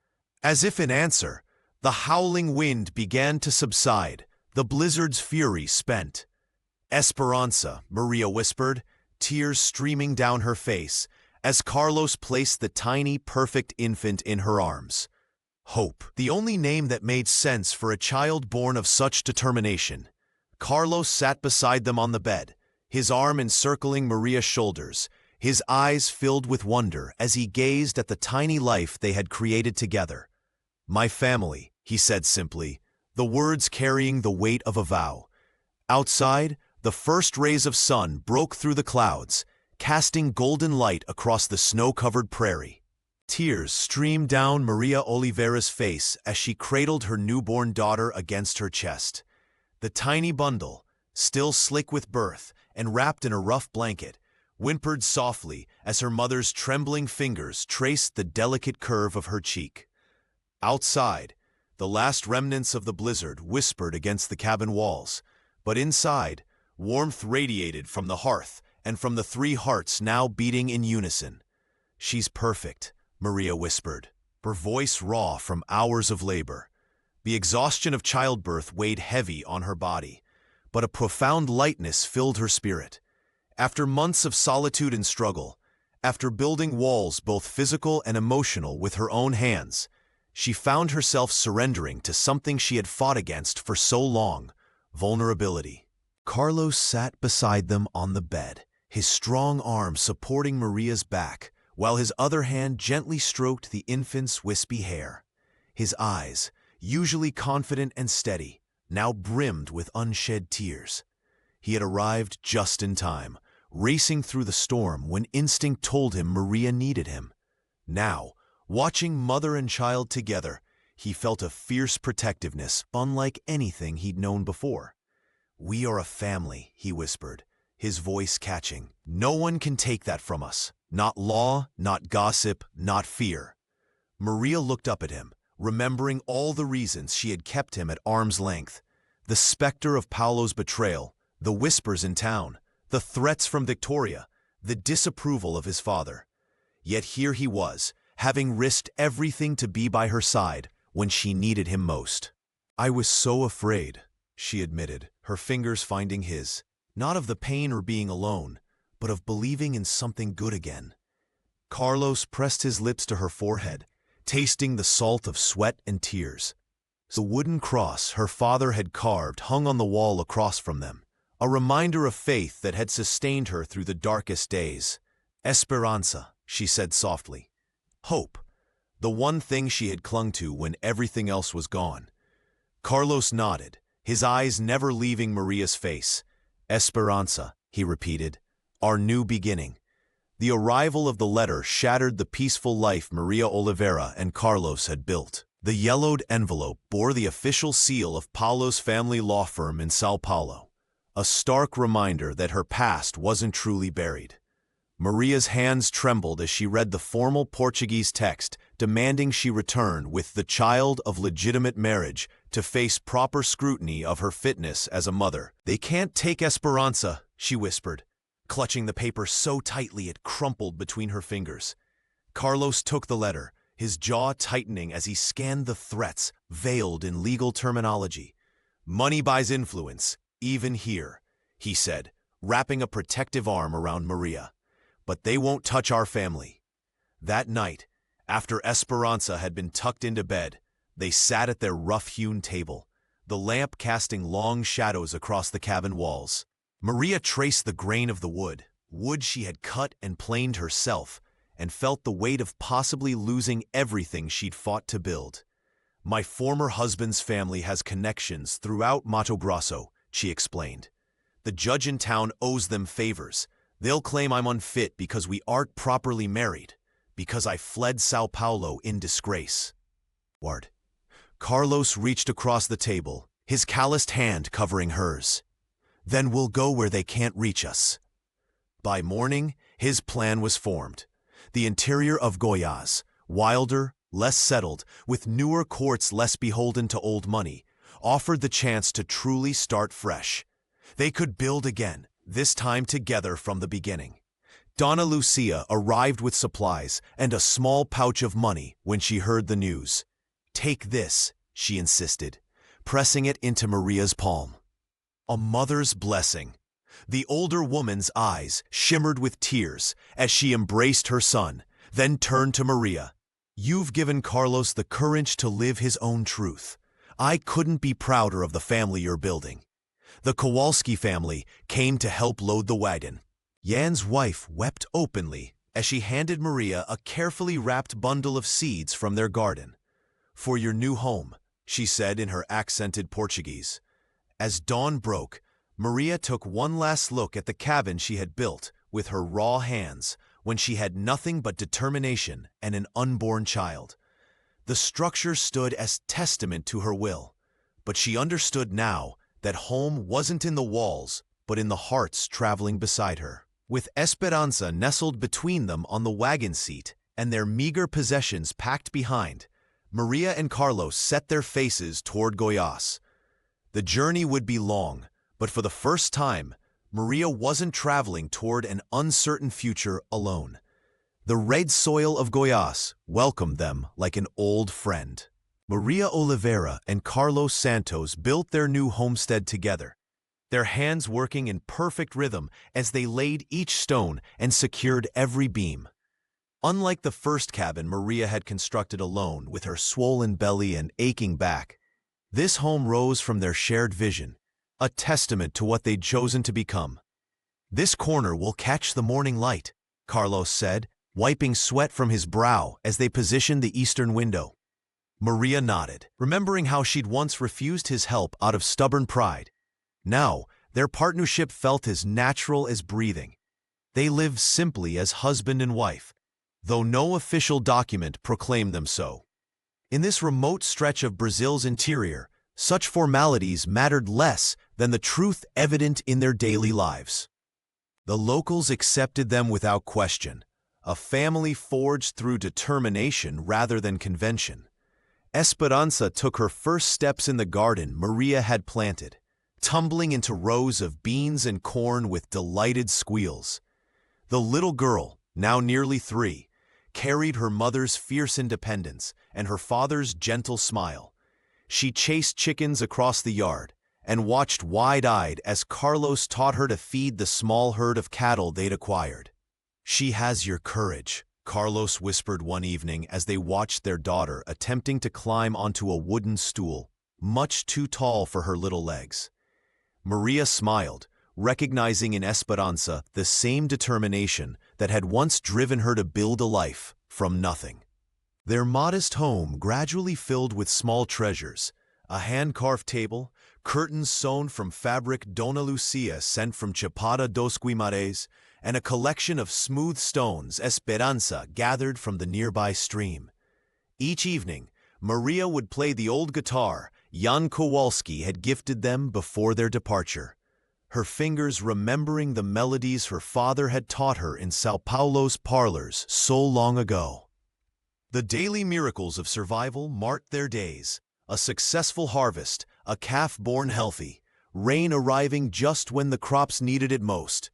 As if in answer, the howling wind began to subside, the blizzard's fury spent. "Esperanza," Maria whispered, tears streaming down her face, as Carlos placed the tiny, perfect infant in her arms. Hope, the only name that made sense for a child born of such determination. Carlos sat beside them on the bed, his arm encircling Maria's shoulders, his eyes filled with wonder as he gazed at the tiny life they had created together. "My family," he said simply, the words carrying the weight of a vow. Outside, the first rays of sun broke through the clouds, casting golden light across the snow-covered prairie. Tears streamed down Maria Oliveira's face as she cradled her newborn daughter against her chest. The tiny bundle, still slick with birth and wrapped in a rough blanket, whimpered softly as her mother's trembling fingers traced the delicate curve of her cheek. Outside, the last remnants of the blizzard whispered against the cabin walls, but inside, warmth radiated from the hearth and from the three hearts now beating in unison. "She's perfect," Maria whispered, her voice raw from hours of labor. The exhaustion of childbirth weighed heavy on her body, but a profound lightness filled her spirit. After months of solitude and struggle, after building walls both physical and emotional with her own hands, she found herself surrendering to something she had fought against for so long: vulnerability. Carlos sat beside them on the bed, his strong arm supporting Maria's back, while his other hand gently stroked the infant's wispy hair. His eyes, usually confident and steady, now brimmed with unshed tears. He had arrived just in time, racing through the storm when instinct told him Maria needed him. Now, watching mother and child together, he felt a fierce protectiveness unlike anything he'd known before. "We are a family," he whispered, his voice catching. "No one can take that from us. Not law, not gossip, not fear." Maria looked up at him, remembering all the reasons she had kept him at arm's length. The specter of Paolo's betrayal, the whispers in town, the threats from Victoria, the disapproval of his father. Yet here he was, having risked everything to be by her side when she needed him most. "I was so afraid," she admitted, her fingers finding his, not of the pain or being alone, but of believing in something good again. Carlos pressed his lips to her forehead, tasting the salt of sweat and tears. The wooden cross her father had carved hung on the wall across from them, a reminder of faith that had sustained her through the darkest days. "Esperanza," she said softly. "Hope." the one thing she had clung to when everything else was gone. Carlos nodded, his eyes never leaving Maria's face. Esperanza, he repeated, our new beginning. The arrival of the letter shattered the peaceful life Maria Oliveira and Carlos had built. The yellowed envelope bore the official seal of Paulo's family law firm in São Paulo, a stark reminder that her past wasn't truly buried. Maria's hands trembled as she read the formal Portuguese text demanding she return with the child of legitimate marriage to face proper scrutiny of her fitness as a mother. They can't take Esperanza, she whispered, clutching the paper so tightly it crumpled between her fingers. Carlos took the letter, his jaw tightening as he scanned the threats veiled in legal terminology. Money buys influence, even here, he said, wrapping a protective arm around Maria. But they won't touch our family. That night, after Esperanza had been tucked into bed, they sat at their rough-hewn table, the lamp casting long shadows across the cabin walls. Maria traced the grain of the wood she had cut and planed herself, and felt the weight of possibly losing everything she'd fought to build. My former husband's family has connections throughout Mato Grosso, she explained. The judge in town owes them favors. They'll claim I'm unfit because we aren't properly married, because I fled São Paulo in disgrace. Ward. Carlos reached across the table, his calloused hand covering hers. Then we'll go where they can't reach us. By morning, his plan was formed. The interior of Goiás, wilder, less settled, with newer courts less beholden to old money, offered the chance to truly start fresh. They could build again, this time together from the beginning. Donna Lucia arrived with supplies and a small pouch of money when she heard the news. Take this, she insisted, pressing it into Maria's palm. A mother's blessing. The older woman's eyes shimmered with tears as she embraced her son, then turned to Maria. You've given Carlos the courage to live his own truth. I couldn't be prouder of the family you're building. The Kowalski family came to help load the wagon. Jan's wife wept openly as she handed Maria a carefully wrapped bundle of seeds from their garden. For your new home, she said in her accented Portuguese. As dawn broke, Maria took one last look at the cabin she had built with her raw hands when she had nothing but determination and an unborn child. The structure stood as testament to her will, but she understood now that home wasn't in the walls, but in the hearts traveling beside her. With Esperanza nestled between them on the wagon seat and their meager possessions packed behind, Maria and Carlos set their faces toward Goiás. The journey would be long, but for the first time, Maria wasn't traveling toward an uncertain future alone. The red soil of Goiás welcomed them like an old friend. Maria Oliveira and Carlos Santos built their new homestead together, their hands working in perfect rhythm as they laid each stone and secured every beam. Unlike the first cabin Maria had constructed alone with her swollen belly and aching back, this home rose from their shared vision, a testament to what they'd chosen to become. This corner will catch the morning light, Carlos said, wiping sweat from his brow as they positioned the eastern window. Maria nodded, remembering how she'd once refused his help out of stubborn pride. Now, their partnership felt as natural as breathing. They lived simply as husband and wife, though no official document proclaimed them so. In this remote stretch of Brazil's interior, such formalities mattered less than the truth evident in their daily lives. The locals accepted them without question, a family forged through determination rather than convention. Esperanza took her first steps in the garden Maria had planted, tumbling into rows of beans and corn with delighted squeals. The little girl, now nearly 3, carried her mother's fierce independence and her father's gentle smile. She chased chickens across the yard and watched wide-eyed as Carlos taught her to feed the small herd of cattle they'd acquired. She has your courage, Carlos whispered one evening as they watched their daughter attempting to climb onto a wooden stool, much too tall for her little legs. Maria smiled, recognizing in Esperanza the same determination that had once driven her to build a life from nothing. Their modest home gradually filled with small treasures, a hand-carved table, curtains sewn from fabric Dona Lucia sent from Chapada dos Guimares, and a collection of smooth stones Esperanza gathered from the nearby stream. Each evening, Maria would play the old guitar Jan Kowalski had gifted them before their departure, her fingers remembering the melodies her father had taught her in Sao Paulo's parlors so long ago. The daily miracles of survival marked their days: a successful harvest, a calf born healthy, rain arriving just when the crops needed it most.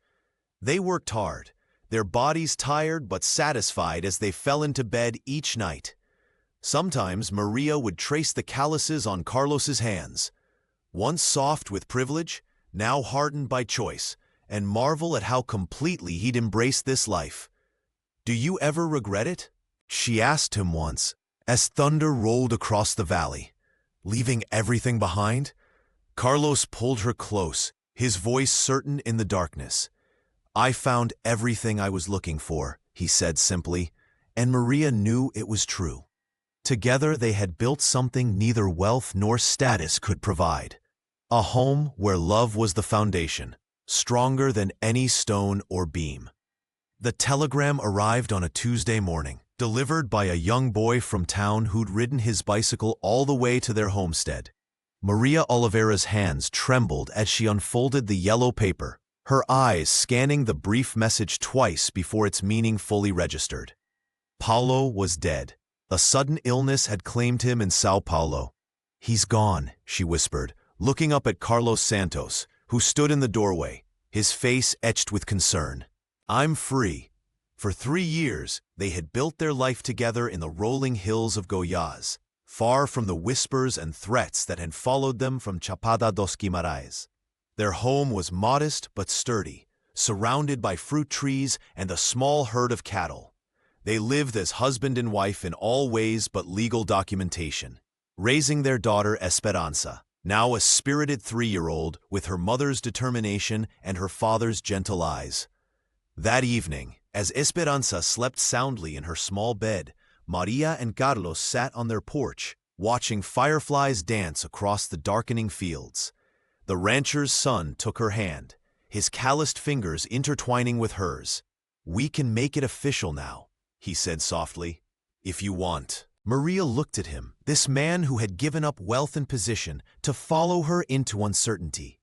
They worked hard, their bodies tired but satisfied as they fell into bed each night. Sometimes Maria would trace the calluses on Carlos's hands, once soft with privilege, now hardened by choice, and marvel at how completely he'd embraced this life. "Do you ever regret it?" she asked him once, as thunder rolled across the valley. "Leaving everything behind?" Carlos pulled her close, his voice certain in the darkness. "I found everything I was looking for," he said simply, and Maria knew it was true. Together they had built something neither wealth nor status could provide. A home where love was the foundation, stronger than any stone or beam. The telegram arrived on a Tuesday morning, delivered by a young boy from town who'd ridden his bicycle all the way to their homestead. Maria Oliveira's hands trembled as she unfolded the yellow paper, her eyes scanning the brief message twice before its meaning fully registered. Paulo was dead. A sudden illness had claimed him in Sao Paulo. "He's gone," she whispered, looking up at Carlos Santos, who stood in the doorway, his face etched with concern. "I'm free." For 3 years, they had built their life together in the rolling hills of Goiás, far from the whispers and threats that had followed them from Chapada dos Guimares. Their home was modest but sturdy, surrounded by fruit trees and a small herd of cattle. They lived as husband and wife in all ways but legal documentation, raising their daughter Esperanza, now a spirited 3-year-old with her mother's determination and her father's gentle eyes. That evening, as Esperanza slept soundly in her small bed, Maria and Carlos sat on their porch, watching fireflies dance across the darkening fields. The rancher's son took her hand, his calloused fingers intertwining with hers. "We can make it official now," he said softly. "If you want." Maria looked at him, this man who had given up wealth and position to follow her into uncertainty.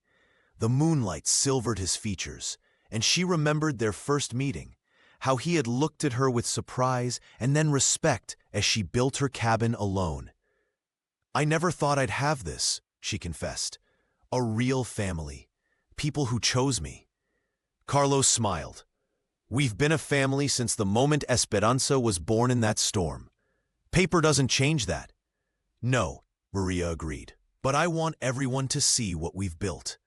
The moonlight silvered his features, and she remembered their first meeting, how he had looked at her with surprise and then respect as she built her cabin alone. "I never thought I'd have this," she confessed. "A real family. People who chose me." Carlos smiled. "We've been a family since the moment Esperanza was born in that storm. Paper doesn't change that." "No," Maria agreed. "But I want everyone to see what we've built.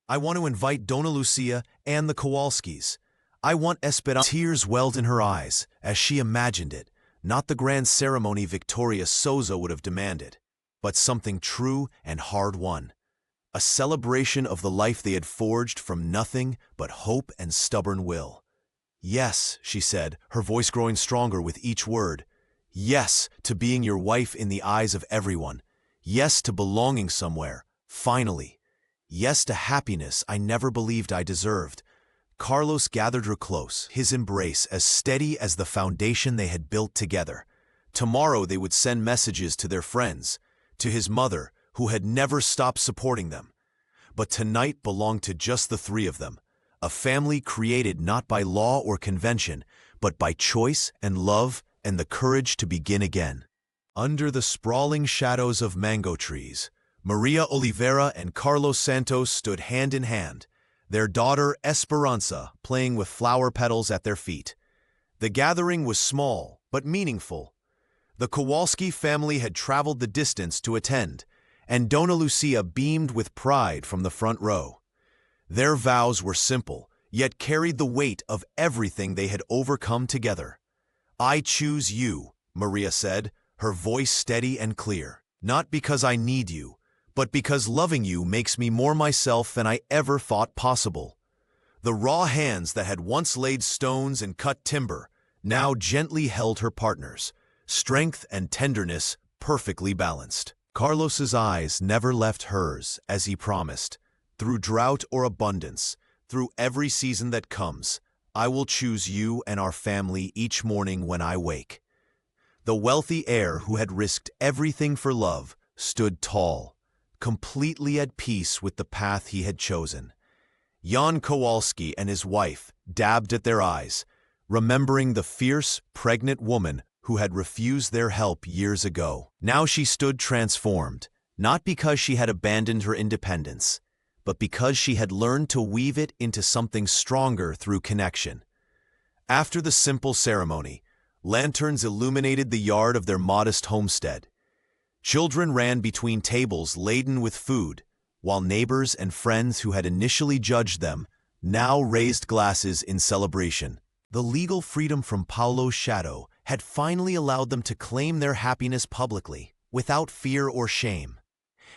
I want to invite Dona Lucia and the Kowalskis. I want Esperanza." Tears welled in her eyes as she imagined it, not the grand ceremony Victoria Souza would have demanded, but something true and hard-won. A celebration of the life they had forged from nothing but hope and stubborn will. "Yes," she said, her voice growing stronger with each word. "Yes to being your wife in the eyes of everyone. Yes to belonging somewhere, finally. Yes to happiness I never believed I deserved." Carlos gathered her close, his embrace as steady as the foundation they had built together. Tomorrow they would send messages to their friends, to his mother, who had never stopped supporting them. But tonight belonged to just the 3 of them, a family created not by law or convention, but by choice and love and the courage to begin again. Under the sprawling shadows of mango trees, Maria Oliveira and Carlos Santos stood hand in hand, their daughter Esperanza playing with flower petals at their feet. The gathering was small but meaningful. The Kowalski family had traveled the distance to attend, and Dona Lucia beamed with pride from the front row. Their vows were simple, yet carried the weight of everything they had overcome together. "I choose you," Maria said, her voice steady and clear. "Not because I need you, but because loving you makes me more myself than I ever thought possible." The raw hands that had once laid stones and cut timber now gently held her partner's, strength and tenderness perfectly balanced. Carlos's eyes never left hers, as he promised. Through drought or abundance, through every season that comes, I will choose you and our family each morning when I wake. The wealthy heir who had risked everything for love stood tall, completely at peace with the path he had chosen. Jan Kowalski and his wife dabbed at their eyes, remembering the fierce, pregnant woman who had refused their help years ago. Now she stood transformed, not because she had abandoned her independence, but because she had learned to weave it into something stronger through connection. After the simple ceremony, lanterns illuminated the yard of their modest homestead. Children ran between tables laden with food, while neighbors and friends who had initially judged them now raised glasses in celebration. The legal freedom from Paulo's shadow had finally allowed them to claim their happiness publicly, without fear or shame.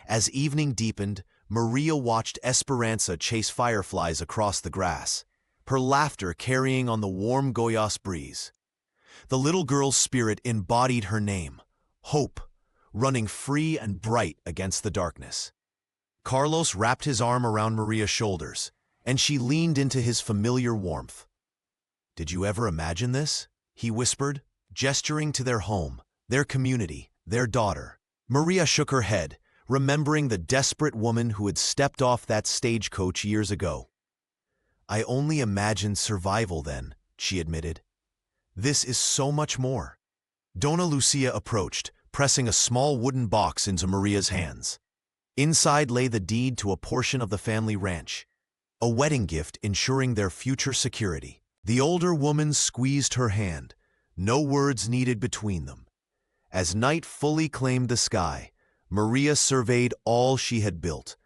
As evening deepened, Maria watched Esperanza chase fireflies across the grass, her laughter carrying on the warm Goiás breeze. The little girl's spirit embodied her name, hope, running free and bright against the darkness. Carlos wrapped his arm around Maria's shoulders, and she leaned into his familiar warmth. "Did you ever imagine this?" he whispered, gesturing to their home, their community, their daughter. Maria shook her head, remembering the desperate woman who had stepped off that stagecoach years ago. "I only imagined survival then," she admitted. "This is so much more." Dona Lucia approached, pressing a small wooden box into Maria's hands. Inside lay the deed to a portion of the family ranch, a wedding gift ensuring their future security. The older woman squeezed her hand, no words needed between them. As night fully claimed the sky, Maria surveyed all she had built,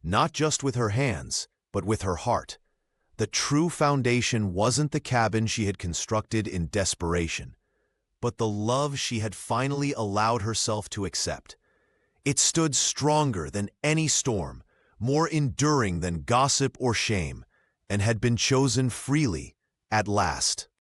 not just with her hands, but with her heart. The true foundation wasn't the cabin she had constructed in desperation, but the love she had finally allowed herself to accept. It stood stronger than any storm, more enduring than gossip or shame, and had been chosen freely, at last.